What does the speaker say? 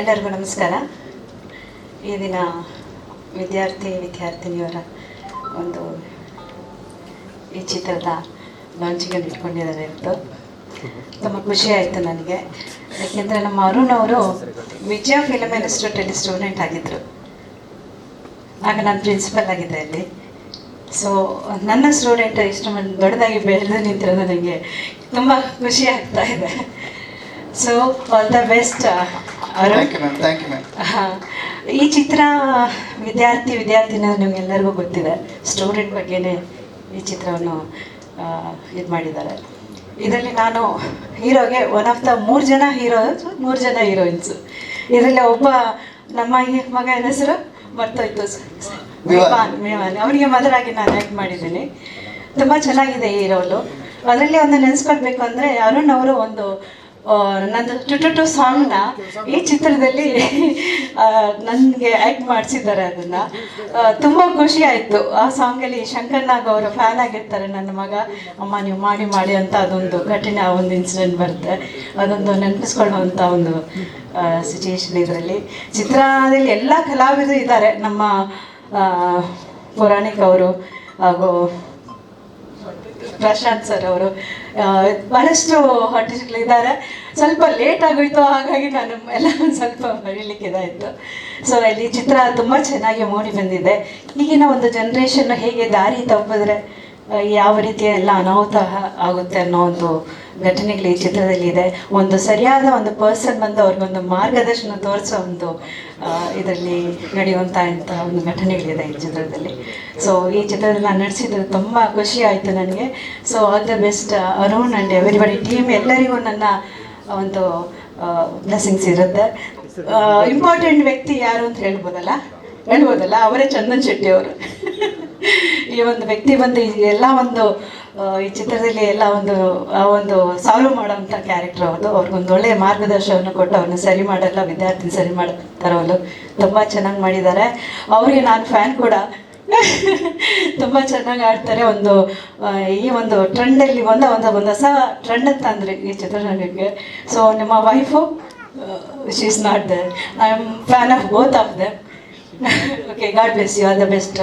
ಎಲ್ಲರಿಗೂ ನಮಸ್ಕಾರ. ಈ ದಿನ ವಿದ್ಯಾರ್ಥಿನಿಯರ ಒಂದು ಈ ಚಿತ್ರದ ಲಾಂಚಿಂಗನ್ನು ಇಟ್ಕೊಂಡಿದ್ದಾರೆ ಇವತ್ತು. ತುಂಬ ಖುಷಿ ಆಯಿತು ನನಗೆ. ಯಾಕೆಂದರೆ ನಮ್ಮ ಅರುಣ್ ಅವರು ವಿಜಯ ಫಿಲಮ್ ಇನ್ಸ್ಟಿಟ್ಯೂಟಲ್ಲಿ ಸ್ಟೂಡೆಂಟ್ ಆಗಿದ್ದರು. ಆಗ ನಾನು ಪ್ರಿನ್ಸಿಪಲ್ ಆಗಿದ್ದೆ ಅಲ್ಲಿ. ಸೊ ನನ್ನ ಸ್ಟೂಡೆಂಟ್ ಇಷ್ಟು ದೊಡ್ಡದಾಗಿ ಬೆಳೆದು ನಿಂತಿರೋದು ನನಗೆ ತುಂಬ ಖುಷಿ ಆಗ್ತಾ ಇದೆ. So all the best Arun. ಈ ಚಿತ್ರ ವಿದ್ಯಾರ್ಥಿನಿಯರು ನಿಮಗೆಲ್ಲರಿಗೂ ಗೊತ್ತಿದೆ. ಸ್ಟೂಡೆಂಟ್ ಬಗ್ಗೆನೇ ಈ ಚಿತ್ರವನ್ನು ಇದು ಮಾಡಿದ್ದಾರೆ. ಇದರಲ್ಲಿ ನಾನು ಹೀರೋಗೆ ಒನ್ ಆಫ್ ದ 3 ಜನ ಹೀರೋಯಿನ್ಸು. ಇದರಲ್ಲಿ ಒಬ್ಬ ನಮ್ಮ ಮಗ ಹೆಸರು ಮರ್ತೋಯ್ತು, ವಿವಾನ್. ಅವನಿಗೆ ಮೊದಲಾಗಿ ನಾನು ಆ್ಯಕ್ಟ್ ಮಾಡಿದ್ದೀನಿ. ತುಂಬ ಚೆನ್ನಾಗಿದೆ ಈ ರೋಲು. ಅದರಲ್ಲಿ ಒಂದು ನೆನೆಸ್ಕೊಳ್ಬೇಕು ಅಂದರೆ ಅರುಣ್ ಅವರು ಒಂದು ನಂದು ಟು ಸಾಂಗ್ನ ಈ ಚಿತ್ರದಲ್ಲಿ ನನಗೆ ಆ್ಯಕ್ಟ್ ಮಾಡಿಸಿದ್ದಾರೆ. ಅದನ್ನು ತುಂಬ ಖುಷಿ ಆಯಿತು. ಆ ಸಾಂಗಲ್ಲಿ ಶಂಕರ್ ನಾಗ್ ಅವರು ಫ್ಯಾನ್ ಆಗಿರ್ತಾರೆ. ನನ್ನ ಮಗ ಅಮ್ಮ ನೀವು ಮಾಡಿ ಅಂತ ಅದೊಂದು ಕಠಿಣ ಒಂದು ಇನ್ಸಿಡೆಂಟ್ ಬರುತ್ತೆ. ಅದೊಂದು ನೆನಪಿಸ್ಕೊಳ್ಳುವಂಥ ಒಂದು ಸಿಚುಯೇಷನ್ ಇದರಲ್ಲಿ. ಚಿತ್ರದಲ್ಲಿ ಎಲ್ಲ ಕಲಾವಿದರು ಇದ್ದಾರೆ. ನಮ್ಮ ಪುರಾಣಿಕ್ ಅವರು ಹಾಗೂ ಪ್ರಶಾಂತ್ ಸರ್ ಅವರು, ಬಹಳಷ್ಟು ಆರ್ಟಿಸ್ಟ್ಗಳಿದ್ದಾರೆ. ಸ್ವಲ್ಪ ಲೇಟ್ ಆಗೋಯ್ತು, ಹಾಗಾಗಿ ನಾನು ಎಲ್ಲ ಸ್ವಲ್ಪ ಬರೀಲಿಕ್ಕೆ ಇದಾಯಿತು. ಸೊ ಇಲ್ಲಿ ಚಿತ್ರ ತುಂಬ ಚೆನ್ನಾಗಿ ಮೂಡಿ ಬಂದಿದೆ. ಈಗಿನ ಒಂದು ಜನ್ರೇಷನ್ ಹೇಗೆ ದಾರಿ ತಪ್ಪಿದ್ರೆ ಯಾವ ರೀತಿಯ ಎಲ್ಲ ಅನಾಹುತ ಆಗುತ್ತೆ ಅನ್ನೋ ಒಂದು ಘಟನೆಗಳು ಈ ಚಿತ್ರದಲ್ಲಿ ಇದೆ. ಒಂದು ಸರಿಯಾದ ಒಂದು ಪರ್ಸನ್ ಬಂದು ಅವ್ರಿಗೊಂದು ಮಾರ್ಗದರ್ಶನ ತೋರಿಸೋ ಒಂದು ಇದರಲ್ಲಿ ನಡೆಯುವಂಥ ಒಂದು ಘಟನೆಗಳಿದೆ ಈ ಚಿತ್ರದಲ್ಲಿ. ಸೊ ಈ ಚಿತ್ರದಲ್ಲಿ ನಾನು ನಡೆಸಿದ್ದು ತುಂಬ ಖುಷಿ ಆಯಿತು ನನಗೆ. So all the best Arun and everybody team. ಎಲ್ಲರಿಗೂ ನನ್ನ ಒಂದು ಬ್ಲೆಸ್ಸಿಂಗ್ಸ್ ಇರುತ್ತೆ. ಇಂಪಾರ್ಟೆಂಟ್ ವ್ಯಕ್ತಿ ಯಾರು ಅಂತ ಹೇಳ್ಬೋದಲ್ಲ, ಅವರೇ ಚಂದನ್ ಶೆಟ್ಟಿ ಅವರು. ಈ ಒಂದು ವ್ಯಕ್ತಿ ಬಂದು ಎಲ್ಲ ಒಂದು ಈ ಚಿತ್ರದಲ್ಲಿ ಎಲ್ಲ ಒಂದು ಸಾಲ್ವ್ ಮಾಡೋವಂಥ ಕ್ಯಾರೆಕ್ಟರ್ ಅವ್ರದ್ದು. ಅವ್ರಿಗೊಂದು ಒಳ್ಳೆಯ ಮಾರ್ಗದರ್ಶನವನ್ನು ಕೊಟ್ಟು ಅವ್ರನ್ನ ಸರಿ ಮಾಡಲ್ಲ, ವಿದ್ಯಾರ್ಥಿ ಸರಿ ಮಾಡ್ತಾರವಲ್ಲ, ತುಂಬ ಚೆನ್ನಾಗಿ ಮಾಡಿದ್ದಾರೆ. ಅವರಿಗೆ ನಾನು ಫ್ಯಾನ್ ಕೂಡ. ತುಂಬ ಚೆನ್ನಾಗಿ ಆಡ್ತಾರೆ. ಈ ಒಂದು ಟ್ರೆಂಡಲ್ಲಿ ಒಂದು ಹೊಸ ಟ್ರೆಂಡ್ ಅಂತ ಅಂದರೆ ಈ ಚಿತ್ರರಂಗಕ್ಕೆ. ಸೊ ನಿಮ್ಮ wife she is not there. I am fan of both of them. Okay, God bless you, all the best.